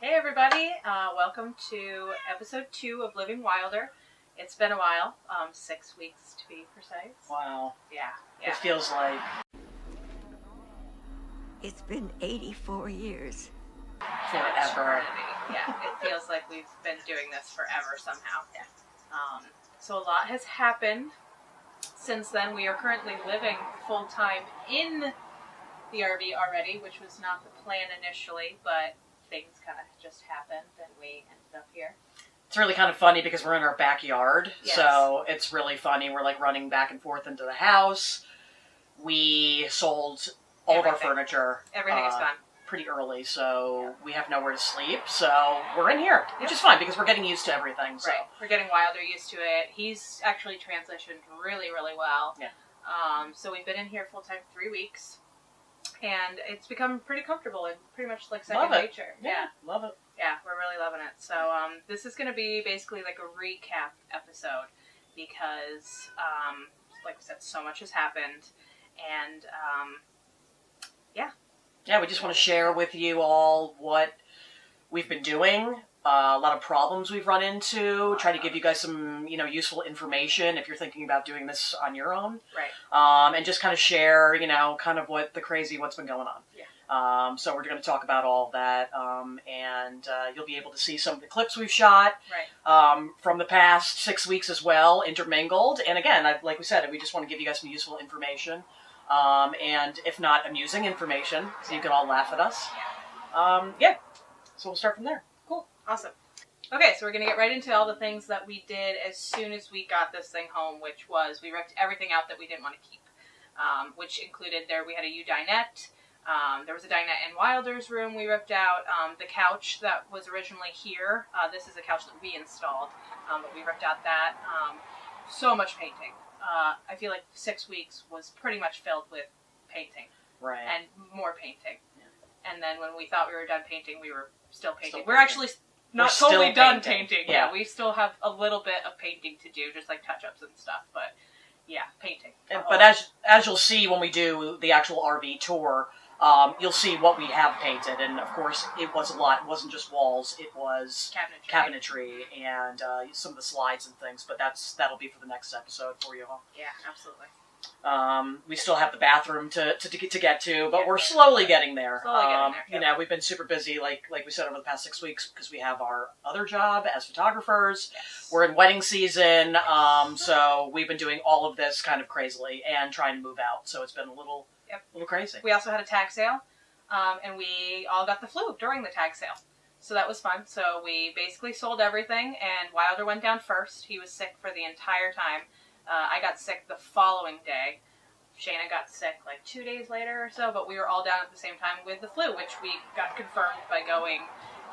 Hey everybody, welcome to episode 2 of Living Wilder. It's been a while, 6 weeks to be precise. Wow. Yeah. It feels like... It's been 84 years. Forever. Yeah, it feels like we've been doing this forever somehow. Yeah. So a lot has happened since then. We are currently living full-time in the RV already, which was not the plan initially, but things kind of just happened and we ended up here. It's really kind of funny because we're in our backyard, Yes. So it's really funny. We're like running back and forth into the house. We sold all of our furniture. Everything is gone. Pretty early, so we have nowhere to sleep. So we're in here, which is fine because we're getting used to everything. So. Right, we're getting Wilder used to it. He's actually transitioned really, really well. Yeah. So we've been in here full time 3 weeks. And it's become pretty comfortable and pretty much like second nature. Yeah, love it. Yeah, we're really loving it. So this is going to be basically like a recap episode because, like I said, so much has happened. And, yeah. Yeah, we just want to share with you all what we've been doing. A lot of problems we've run into. Try to give you guys some, useful information if you're thinking about doing this on your own. Right. And just kind of share, kind of what's been going on. Yeah. So we're going to talk about all of that, and you'll be able to see some of the clips we've shot. Right. From the past 6 weeks as well, intermingled. And again, like we said, we just want to give you guys some useful information, and if not amusing information, so you can all laugh at us. Yeah. So we'll start from there. Cool. Awesome. Okay, so we're going to get right into all the things that we did as soon as we got this thing home, which was we ripped everything out that we didn't want to keep, which included we had a U-dinette. There was a dinette in Wilder's room we ripped out. The couch that was originally here, this is a couch that we installed, but we ripped out that. So much painting. I feel like 6 weeks was pretty much filled with painting. Right. And more painting. Yeah. And then when we thought we were done painting, we were still painting. Still We're actually not still totally done painting. painting. Yeah. We still have a little bit of painting to do, just like touch-ups and stuff. But yeah, painting. But as you'll see when we do the actual RV tour, you'll see what we have painted. And of course, it was a lot. It wasn't just walls. It was cabinetry and some of the slides and things. But that'll be for the next episode for you all. Yeah, absolutely. We still have the bathroom to get to, but we're slowly getting there. We've been super busy, like we said, over the past 6 weeks because we have our other job as photographers. Yes. We're in wedding season, so we've been doing all of this kind of crazily and trying to move out. So it's been a little crazy. We also had a tag sale, and we all got the flu during the tag sale. So that was fun. So we basically sold everything, and Wilder went down first. He was sick for the entire time. I got sick the following day. Shayna got sick like 2 days later or so, but we were all down at the same time with the flu, which we got confirmed by going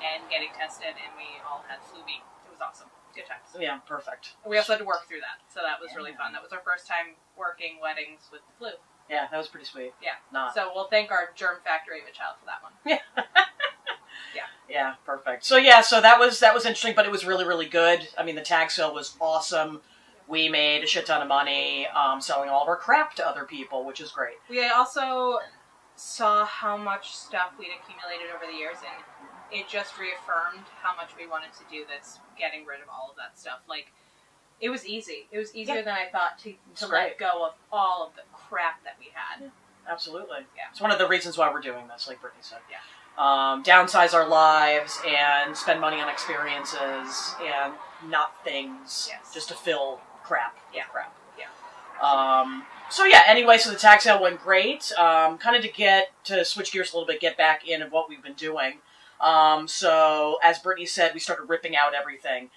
and getting tested, and we all had flu B. It was awesome. Good times. Yeah, perfect. We also had to work through that, so that was really fun. That was our first time working weddings with the flu. Yeah, that was pretty sweet. Yeah. Not. So we'll thank our germ factory of a child for that one. Yeah. Yeah. Yeah, perfect. So that was interesting, but it was really, really good. I mean, the tag sale was awesome. We made a shit ton of money selling all of our crap to other people, which is great. We also saw how much stuff we'd accumulated over the years, and it just reaffirmed how much we wanted to do this, getting rid of all of that stuff. Like, it was easy. It was easier than I thought to let go of all of the crap that we had. Yeah, absolutely. Yeah. It's one of the reasons why we're doing this, like Brittany said. Yeah. Downsize our lives and spend money on experiences and not things just to fill crap. Yeah. Crap. Yeah. Anyway, so the tag sale went great. Kind of to switch gears a little bit, get back in of what we've been doing. So as Brittany said, we started ripping out everything.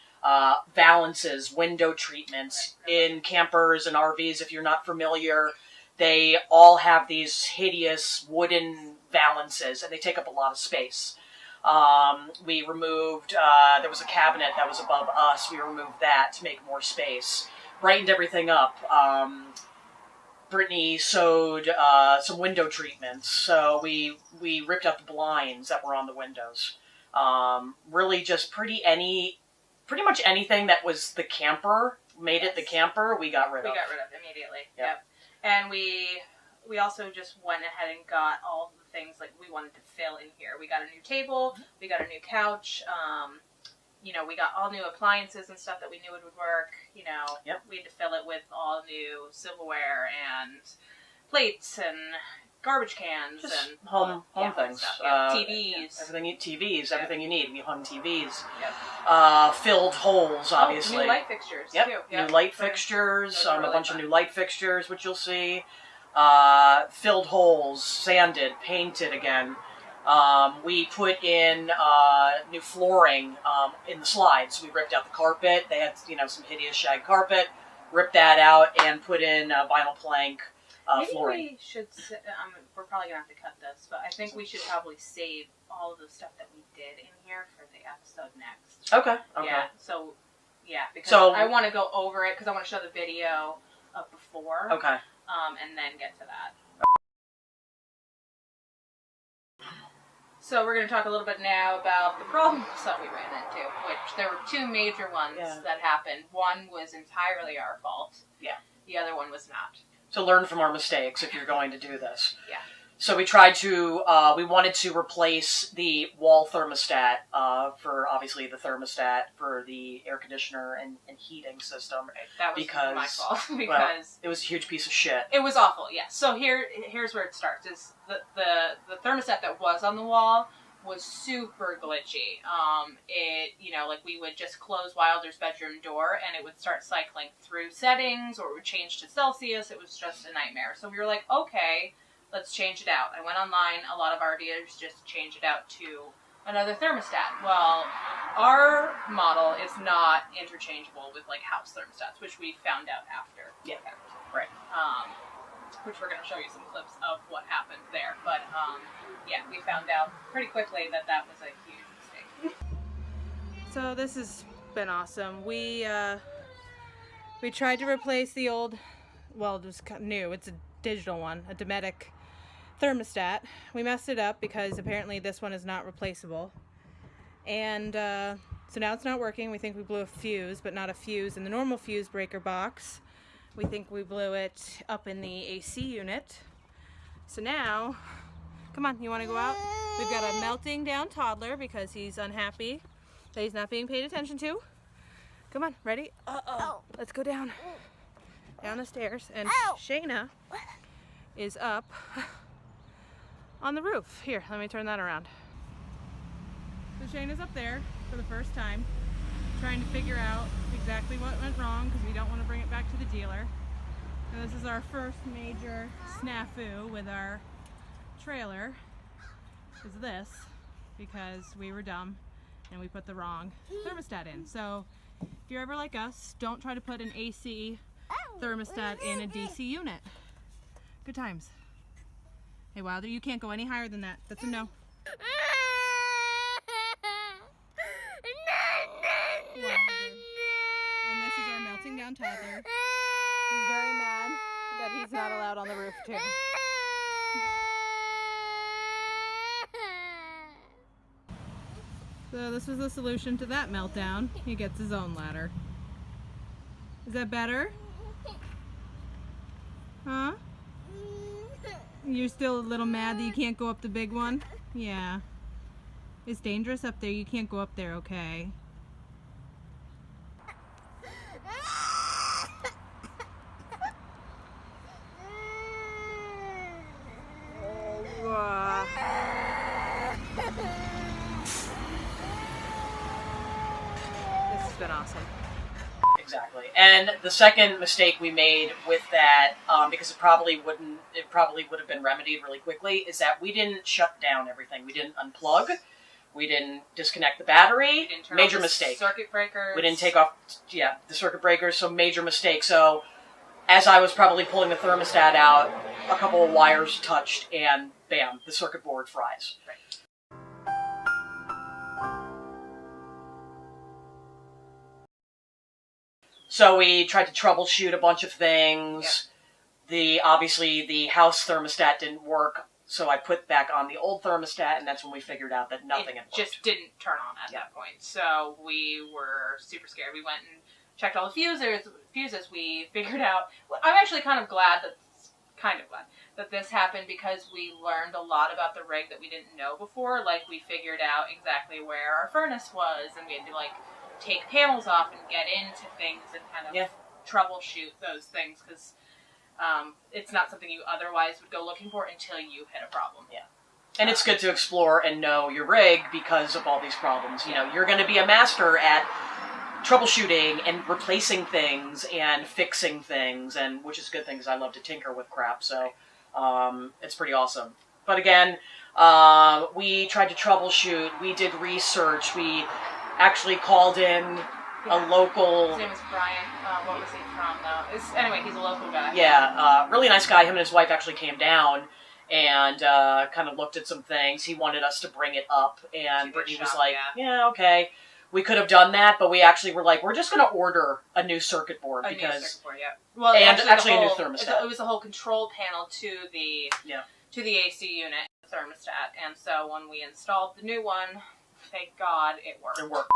Valances, window treatments in campers and RVs. If you're not familiar, they all have these hideous wooden valances, and they take up a lot of space. We removed, there was a cabinet that was above us. We removed that to make more space. Brightened everything up. Brittany sewed some window treatments. So we ripped out the blinds that were on the windows. Really just pretty much anything that was the camper, made it the camper, we got rid of. We got rid of immediately. Yep. And we also just went ahead and got all the things like we wanted to fill in here. We got a new table, we got a new couch, you know, we got all new appliances and stuff that we knew it would work. You know, Yep. we had to fill it with all new silverware and plates and garbage cans Just and home things. things. TVs. Everything you need. We hung TVs. Yep. Filled holes, obviously. Oh, new light fixtures Yep. too. New light fixtures. Those are A really bunch fun. of new light fixtures, which you'll see. Filled holes, sanded, painted again. We put in new flooring in the slides. We ripped out the carpet. They had, you know, some hideous shag carpet. Ripped that out and put in vinyl plank Maybe flooring. we should. We're probably gonna have to cut this, but I think we should probably save all of the stuff that we did in here for the episode next. Okay. Okay. Yeah. So, yeah, because So- I want to go over it because I want to show the video of before. Okay. And then get to that. So we're going to talk a little bit now about the problems that we ran into, which there were two major ones that happened. One was entirely our fault. Yeah. The other one was not. So learn from our mistakes if you're going to do this. Yeah. So we tried to, we wanted to replace the wall thermostat for, obviously, the thermostat for the air conditioner and heating system. That was Because- my fault because well, it was a huge piece of shit. it was awful. Yeah. So here's where it starts. Is the thermostat that was on the wall was super glitchy. It, you know, like we would just close Wilder's bedroom door and it would start cycling through settings, or it would change to Celsius. It was just a nightmare. So we were like, okay, let's change it out. I went online. A lot of our dealers just change it out to another thermostat. Well, our model is not interchangeable with like house thermostats, which we found out after. Yeah. the fact. Right. Which we're going to show you some clips of what happened there. But yeah, we found out pretty quickly that that was a huge mistake. So this has been awesome. We tried to replace the old, well, it was new. It's a digital one, a Dometic thermostat. We messed it up because apparently this one is not replaceable. And so now it's not working. We think we blew a fuse, but not a fuse in the normal fuse breaker box. We think we blew it up in the AC unit. So now, come on, you want to go out? We've got a melting down toddler because he's unhappy that he's not being paid attention to. Come on, ready? Let's go down the stairs. And Shayna is up on the roof. Here, let me turn that around. So Shayna's up there for the first time, trying to figure out exactly what went wrong because we don't want to bring it back to the dealer. And this is our first major snafu with our trailer, is this, because we were dumb and we put the wrong thermostat in. So if you're ever like us, don't try to put an AC thermostat in a DC unit. Good times. Hey Wilder, you can't go any higher than that. That's a no. And this is our melting down toddler. He's very mad that he's not allowed on the roof too. So this was the solution to that meltdown. He gets his own ladder. Is that better? Huh? You're still a little mad that you can't go up the big one? Yeah. It's dangerous up there. You can't go up there, okay? This has been awesome. Exactly. And the second mistake we made with that, because it probably would have been remedied really quickly, is that we didn't shut down everything. We didn't unplug. We didn't disconnect the battery. Didn't turn Major off the mistake. Circuit breakers. We didn't take off, the circuit breakers, so major mistake. So as I was probably pulling the thermostat out, a couple of wires touched, and bam, the circuit board fries. Right. So we tried to troubleshoot a bunch of things. Obviously the house thermostat didn't work, so I put back on the old thermostat, and that's when we figured out that nothing had worked. It just didn't turn on at that point. So we were super scared. We went and checked all the fuses. We figured out. I'm actually kind of glad that kind of glad that this happened because we learned a lot about the rig that we didn't know before. Like, we figured out exactly where our furnace was, and we had to, like, take panels off and get into things and kind of troubleshoot those things, because it's not something you otherwise would go looking for until you hit a problem. Yeah. And it's good to explore and know your rig because of all these problems. You know, you're going to be a master at troubleshooting and replacing things and fixing things, and which is a good thing because I love to tinker with crap, so it's pretty awesome. But again, we tried to troubleshoot, we did research, we actually called in a local... His name is Brian. What was he from, though? Anyway, he's a local guy. Yeah, really nice guy. Him and his wife actually came down and kind of looked at some things. He wanted us to bring it up, and Brittany was like, yeah, okay. We could have done that, but we actually were like, we're just going to order a new circuit board. New circuit board, yeah. Well, and actually a new thermostat. It was a whole control panel to the AC unit thermostat, and so when we installed the new one, thank God it worked. It worked.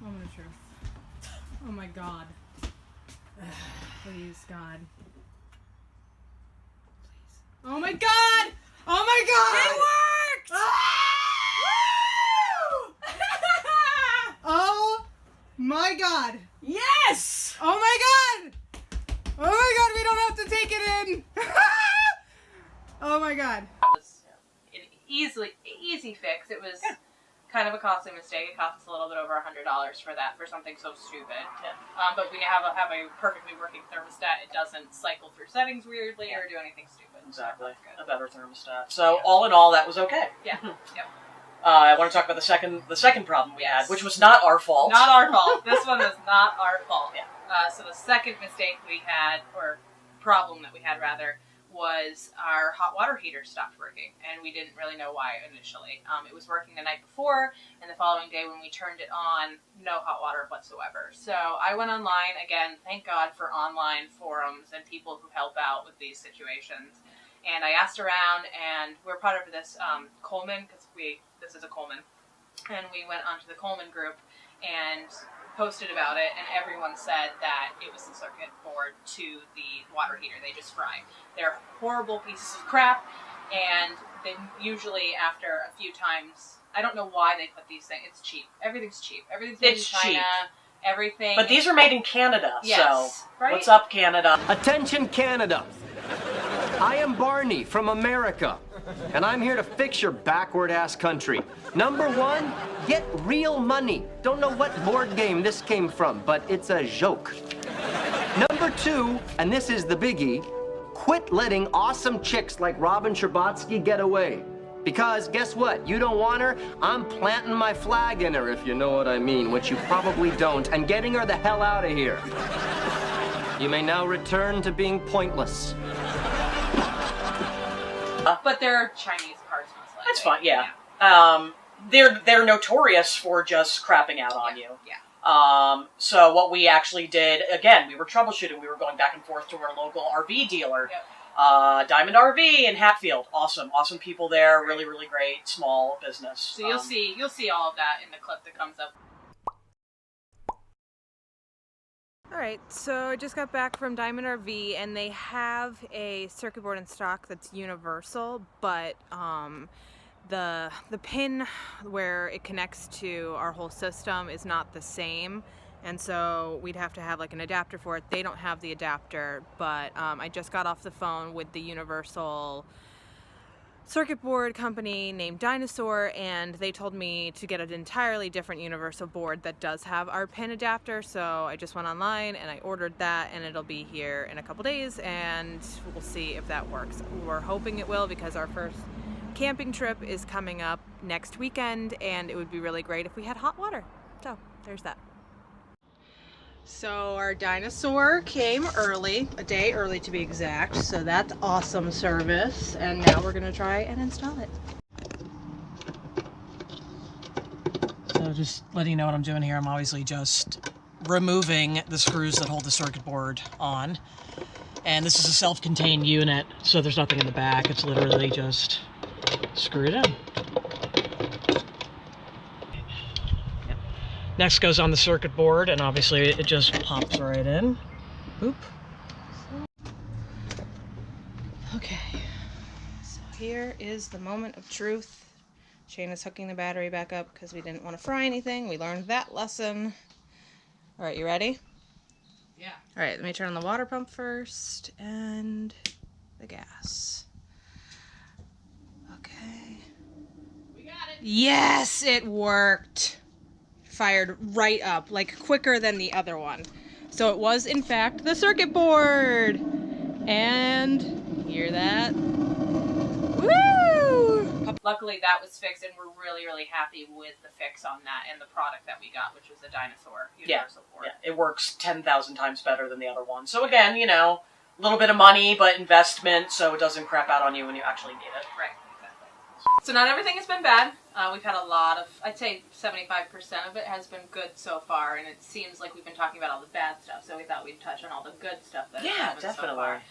Moment of truth. Oh my God. Please, God. Please. Oh my God! Oh my God! It worked! Oh my God! Yes! Oh my God! Oh my God! We don't have to take it in. Oh my God! That was an easy fix. It was kind of a costly mistake. It cost us a little bit over $100 for that, for something so stupid. Yeah. But we have a perfectly working thermostat. It doesn't cycle through settings weirdly or do anything stupid. Exactly. A better thermostat. So all in all, that was okay. Yeah. Yep. I want to talk about the second problem we had, which was not our fault. Not our fault. This one was not our fault. Yeah. So the second mistake we had, or problem that we had rather, was our hot water heater stopped working, and we didn't really know why initially. It was working the night before, and the following day when we turned it on, no hot water whatsoever. So I went online, again, thank God for online forums and people who help out with these situations. And I asked around, and we're part of this Coleman, because this is a Coleman, and we went onto the Coleman group and posted about it, and everyone said that it was the circuit board to the water heater. They just fry. They're horrible pieces of crap, and then usually after a few times, I don't know why they put these things. It's cheap. Everything's cheap. Everything's made in China. Cheap. Everything. But these are made in Canada, yes, so right? What's up, Canada? Attention, Canada. I am Barney from America, and I'm here to fix your backward-ass country. Number one, get real money. Don't know what board game this came from, but it's a joke. Number two, and this is the biggie, quit letting awesome chicks like Robin Scherbatsky get away. Because guess what? You don't want her, I'm planting my flag in her, if you know what I mean, which you probably don't, and getting her the hell out of here. You may now return to being pointless. But they're Chinese parts, most likely. That's fine, yeah. They're notorious for just crapping out on you. Yeah. So what we actually did, again, we were troubleshooting. We were going back and forth to our local RV dealer, Diamond RV in Hatfield. Awesome people there. Really, really great small business. So you'll see all of that in the clip that comes up. Alright, so I just got back from Diamond RV, and they have a circuit board in stock that's universal, but the pin where it connects to our whole system is not the same, and so we'd have to have like an adapter for it. They don't have the adapter, but I just got off the phone with the universal circuit board company named Dinosaur, and they told me to get an entirely different universal board that does have our pin adapter. So I just went online and I ordered that, and it'll be here in a couple days, and we'll see if that works. We're hoping it will, because our first camping trip is coming up next weekend, and it would be really great if we had hot water. So there's that. So our Dinosaur came early, a day early to be exact, so that's awesome service, and now we're gonna try and install it. So just letting you know what I'm doing here, I'm obviously just removing the screws that hold the circuit board on. And this is a self-contained unit, so there's nothing in the back. It's literally just screw it in. Next goes on the circuit board, and obviously it just pops right in. Boop. here is the moment of truth. Shayna's hooking the battery back up because we didn't want to fry anything. We learned that lesson. All right, you ready? Yeah. All right, let me turn on the water pump first and the gas. Okay. We got it. Yes, it worked. Fired right up, like quicker than the other one. So it was, in fact, the circuit board. And hear that? Woo! Luckily, that was fixed, and we're really, really happy with the fix on that and the product that we got, which was a Dinosaur Universal board. Yeah, it works 10,000 times better than the other one. So again, you know, a little bit of money, but investment, so it doesn't crap out on you when you actually need it. Right, exactly. So not everything has been bad. We've had a lot of, I'd say 75% of it has been good so far, and it seems like we've been talking about all the bad stuff, so we thought we'd touch on all the good stuff that has happened definitely. so far.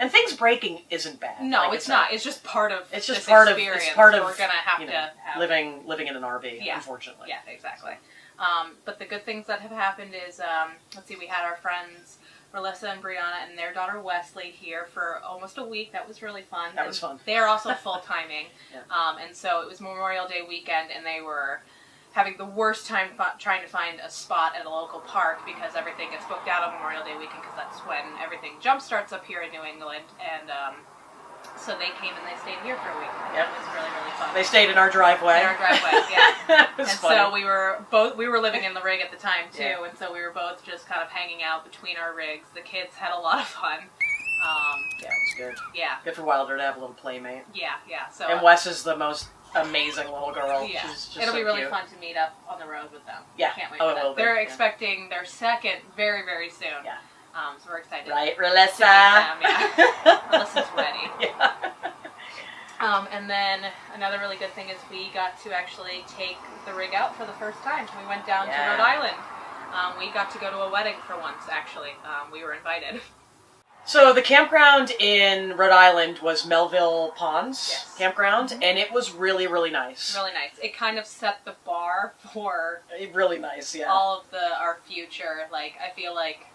And things breaking isn't bad. No, like it's not. It's just part of It's just this part experience. of. It's part of. We're gonna have you know, to have living in an RV. Yeah. Unfortunately. Yeah, exactly. But the good things that have happened is, let's see, we had our friends Melissa and Brianna and their daughter Wesley here for almost a week. That was really fun. That was fun. They're also full timing, Yeah. and so it was Memorial Day weekend, and they were having the worst time trying to find a spot at a local park because everything gets booked out on Memorial Day weekend because that's when everything jump starts up here in New England, and so they came and they stayed here for a week. Yep. It was really, really fun. They stayed in our driveway. In our driveway, yeah. It was And funny. so we were living in the rig at the time too, Yeah. and so we were both just kind of hanging out between our rigs. The kids had a lot of fun. Yeah, it was good. Yeah, Good for Wilder to have a little playmate. yeah. So And Wes is the most amazing little girl. yeah, She's just it'll so be really cute. fun to meet up on the road with them. Yeah. Can't wait Oh, for it that. will be, They're yeah. expecting their second very, very soon. Yeah. So we're excited. Right, to meet Relissa? them, yeah. Melissa's ready. Yeah. And then another really good thing is we got to actually take the rig out for the first time. We went down to Yeah. Rhode Island. We got to go to a wedding for once, actually. We were invited. So the campground in Rhode Island was Melville Ponds Yes. Campground, and it was really, really nice. Really nice. It kind of set the bar for Really nice, yeah. all of our future. Like, I feel like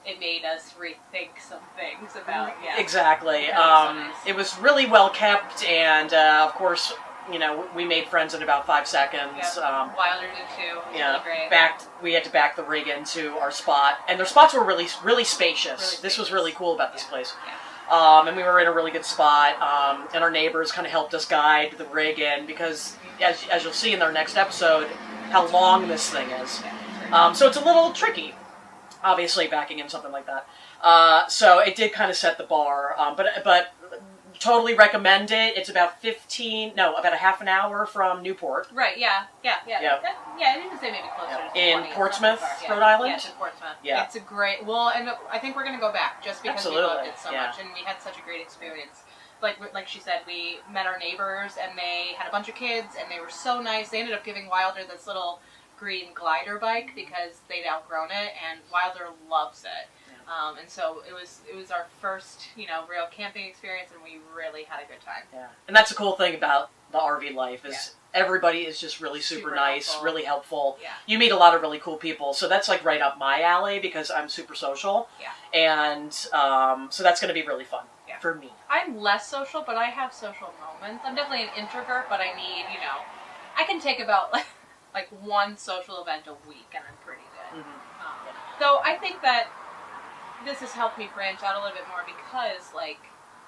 it made us rethink some things about, Exactly. That was so nice. It was really well kept, and of course, you know, we made friends in about 5 seconds. Yeah. Wilder did too. It was Yeah, really great. we had to back the rig into our spot, and their spots were really, really spacious. Really This was spacious. really cool about this Yeah. place. Yeah. And we were in a really good spot, and our neighbors kind of helped us guide the rig in because, as you'll see in our next episode, how long this thing is. So it's a little tricky, obviously, backing in something like that. So it did kind of set the bar, but totally recommend it. It's about about a half an hour from Newport. Right, yeah. Yeah. Yeah, you can say maybe closer to 20. In It's not Portsmouth, that far. Rhode Island? Yes, in Portsmouth. Yeah. It's a great, and I think we're going to go back just because we Absolutely, loved it so yeah. much, and we had such a great experience. Like she said, we met our neighbors, and they had a bunch of kids, and they were so nice. They ended up giving Wilder this little green glider bike because they'd outgrown it, and Wilder loves it. And so it was our first, real camping experience, and we really had a good time. Yeah, and that's the cool thing about the RV life is everybody is just really super nice, helpful. really helpful. Yeah. You meet a lot of really cool people, so that's like right up my alley because I'm super social. Yeah. And so that's going to be really fun for me. I'm less social, but I have social moments. I'm definitely an introvert, but I need, I can take about like one social event a week, and I'm pretty good. So I think that this has helped me branch out a little bit more because,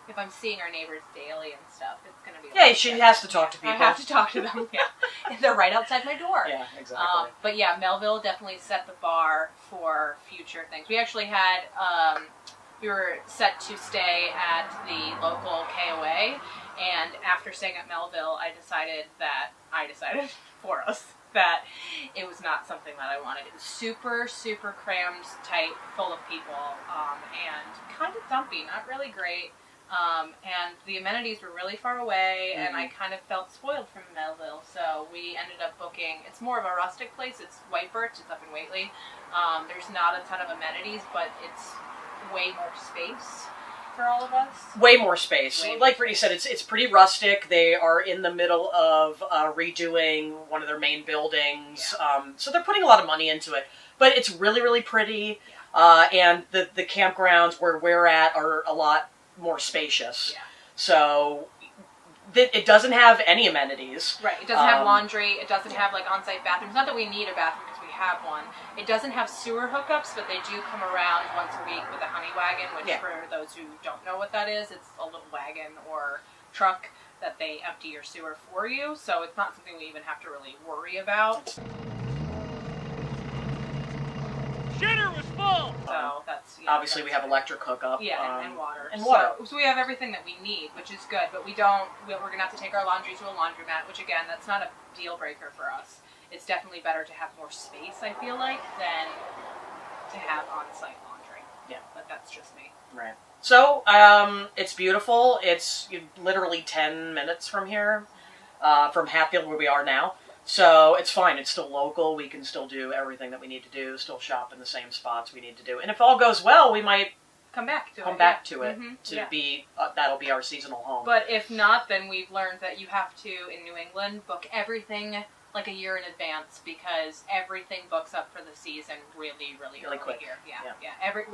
if I'm seeing our neighbors daily and stuff, it's going to be... Yeah, she has to talk to people. I have to talk to them, And they're right outside my door. Yeah, exactly. But yeah, Melville definitely set the bar for future things. We actually had, we were set to stay at the local KOA, and after staying at Melville, I decided for us that it was not something that I wanted. It was super, super crammed, tight, full of people, and kind of dumpy, not really great. And the amenities were really far away, and I kind of felt spoiled from Melville, so we ended up booking, it's more of a rustic place, it's White Birch, it's up in Whately. There's not a ton of amenities, but it's way more space for all of us. Way more space. Way more Like Brittany said, it's pretty rustic. They are in the middle of redoing one of their main buildings, so they're putting a lot of money into it. But it's really, really pretty, and the campgrounds where we're at are a lot more spacious. Yeah. So it doesn't have any amenities. Right. It doesn't have laundry. It doesn't have like on-site bathrooms. Not that we need a bathroom because we have one. It doesn't have sewer hookups, but they do come around once a week with a honey wagon, which for those who don't know what that is, it's a little wagon or truck that they empty your sewer for you. So it's not something we even have to really worry about. Shitter was full! So that's Obviously, we have electric hookup. Yeah, and water. And water. So we have everything that we need, which is good. But we're going to have to take our laundry to a laundromat, which again, that's not a deal breaker for us. It's definitely better to have more space, I feel like, than to have on-site laundry. Yeah. But that's just me. Right. So, it's beautiful. It's literally 10 minutes from here, from Hatfield, where we are now. So it's fine. It's still local. We can still do everything that we need to do, still shop in the same spots we need to do. And if all goes well, we might come back to it. Be that'll be our seasonal home. But if not, then we've learned that you have to, in New England, book everything like a year in advance because everything books up for the season really early quick. Here. Yeah.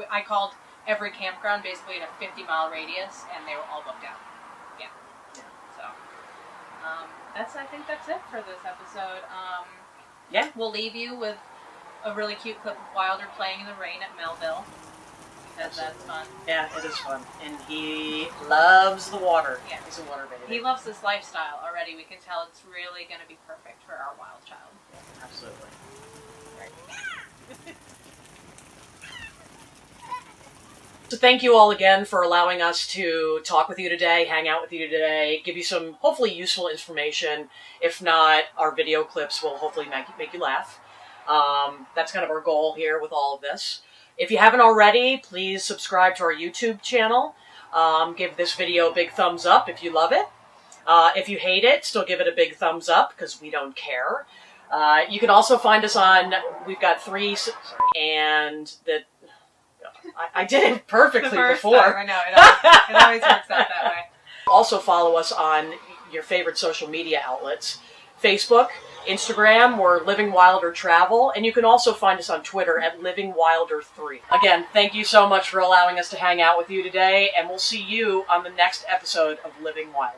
I called every campground basically in a 50-mile radius, and they were all booked out. Yeah. So. I think that's it for this episode. We'll leave you with a really cute clip of Wilder playing in the rain at Melville. Because that's fun. Yeah, it is fun. And he loves the water. Yeah. He's a water baby. He loves this lifestyle already. We can tell it's really going to be perfect for our wild child. Yeah, absolutely. So thank you all again for allowing us to talk with you today, hang out with you today, give you some hopefully useful information. If not, our video clips will hopefully make you laugh. That's kind of our goal here with all of this. If you haven't already, please subscribe to our YouTube channel. Give this video a big thumbs up if you love it. If you hate it, still give it a big thumbs up because we don't care. You can also find us on, we've got I did it perfectly before. Time, I know, it always works out that way. Also follow us on your favorite social media outlets. Facebook, Instagram, we're Living Wilder Travel, and you can also find us on Twitter at LivingWilder3. Again, thank you so much for allowing us to hang out with you today, and we'll see you on the next episode of Living Wilder.